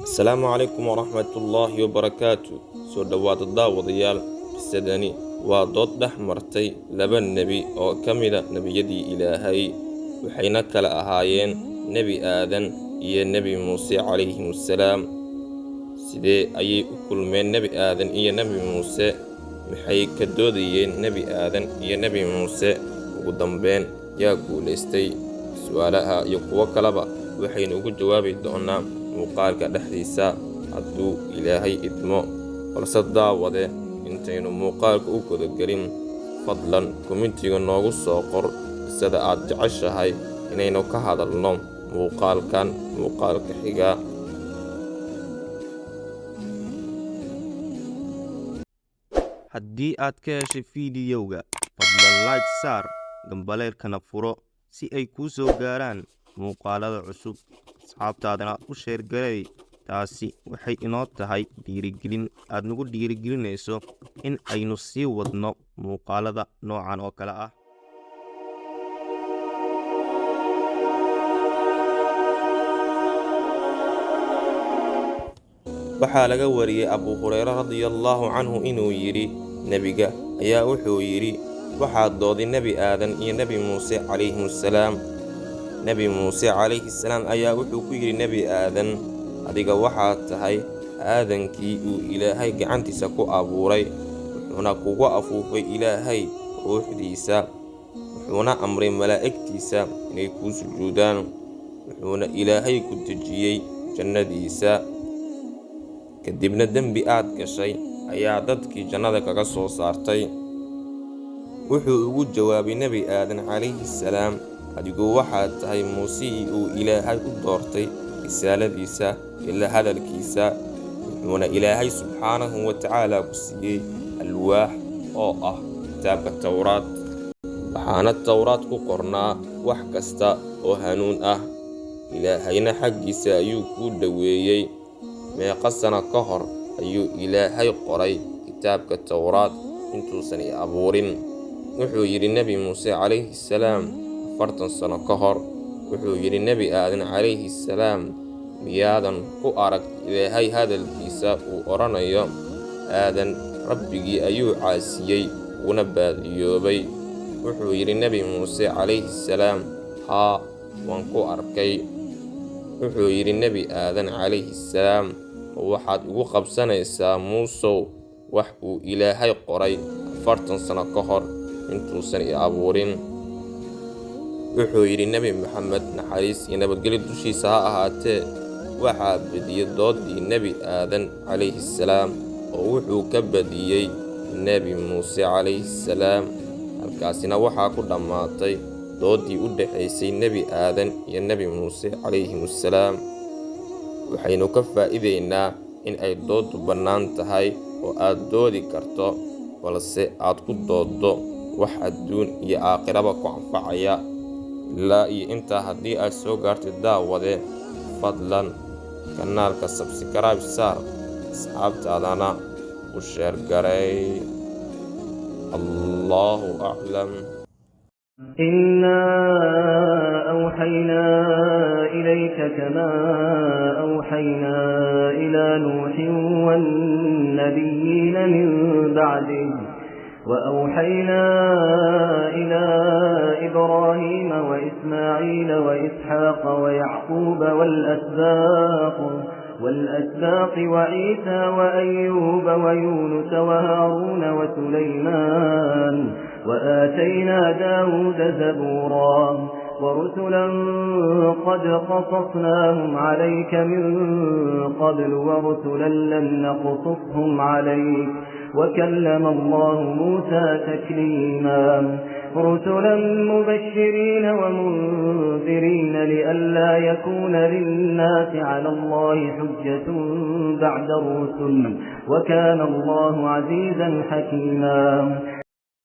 السلام عليكم ورحمة الله وبركاته. سو دhowaad daawadayaal qisadani waa dood dhex martay laba nebi oo ka mida nebiyadii Ilaahay, waxayna kala ahaayeen nebi aadan iyo nebi muuse calayhim assalaam. sidee ayay u kulmeen nebi aadan iyo nebi muuse? maxay ka doodayeen nebi aadan iyo nebi muuse? ugu dambeyn yaa guulaystay? su'aalaha iyo kuwo kaleba waxaynu ugu jawaabi doonaa muuqaalka dhexdiisa hadduu Ilaahay idmo. balse daawade intaynu muuqaalka u gudagelin, fadlan kommentiga noogu soo qor sida aad jeceshahay inaynu ka hadalno muuqaalka xiga. haddii aad ka heshay fiidiyowga, fadlan like saar, gambaleelkana furo si ay kuu soo gaaraan muuqaalada cusub. asxaabtaadana u sheer gareey. taasi waxay inoo tahay dhiirigelin aad nagu dhiirigelinayso in aynu sii wadno muuqaalada noocan oo kale ah. waxaa laga wariyey Abu Hurayra radiyallahu canhu inuu yidhi, nebiga ayaa wuxuu yidhi, waxaa dooday nebi aadan iyo nebi muuse calayhim assalaam. nebi muuse calayhi salaam ayaa wuxuu ku yidhi nebi aadan, adiga waxaad tahay aadankii uu Ilaahay gacantiisa ku abuuray, wuxuuna kugu afuufay Ilaahay ruuxdiisa, wuxuuna amray malaa'igtiisa inay kuu sujuudaan, wuxuuna Ilaahay ku dejiyey jannadiisa. kadibna dembi aad gashay ayaa dadkii jannada kaga soo saartay. wuxuu ugu jawaabay nebi aadan calayhi salaam, adigu waxaad tahay muusihii uu Ilaahay u doortay risaaladiisa ila hadalkiisa, wuxuuna Ilaahay subxaanahu wa tacaala ku siiyey alwaax oo ah kitaabka towraad, waxaana towraad ku qornaa wax kasta oo hanuun ah. Ilaahayna xaggiisa ayuu kuu dhoweeyey. meeqa sano ka hor ayuu Ilaahay qoray kitaabka towraad intuusan i abuurin? wuxuu yidhi nebi muuse calayhi salaam, 40 sano ka hor. wuxuu yidhi nebi aadan calayhi salaam, miyaadan ku arag Ilaahay hadalkiisa uu odhanayo, aadan rabbigii ayuu caasiyey una baadiyoobay? wuxuu yidhi nebi muuse calayhi salaam, haa, waan ku arkay. wuxuu yidhi nebi aadan calayhi salaam, waxaad igu qabsanaysaa muusow wax uu Ilaahay qoray 40 sano ka hor intuusan i abuurin? wuxuu yidhi nebi maxamed, naxariis iyo nabadgelyo dushiisa ha ahaatee, waxaa badiyey doodii nebi aadan calayhi salaam oo wuxuu ka badiyey nebi muuse calayhi salaam. halkaasina waxaa ku dhammaatay doodii u dhexaysay nebi aadan iyo nebi muuse calayhim assalaam. waxaynu ka faa'iidaynaa in ay dooddu bannaan tahay oo aad doodi karto, balse aad ku dooddo wax adduun iyo aakhiraba ku anfacaya. ilaa iyo intaa haddii aad soo gaartay daawade, fadlan kanaalka subscribe saar, asxaabtaadana u sheer garay. allahu aclam. إنا أوحينا إليك كما أوحينا إلى نوح والنبيين من بعده وأوحينا إلى إبراهيم وإسماعيل وإسحاق ويعقوب والأسباط وعيسى وأيوب ويونس وهارون وسليمان وآتينا داود زبورا ورسلا قد قصصناهم عليك من قبل ورسلا لم نقصصهم عليك وكلم الله موسى تكليما رسلا مبشرين ومنذرين لئلا يكون للناس على الله حجة بعد الرسل وكان الله عزيزا حكيما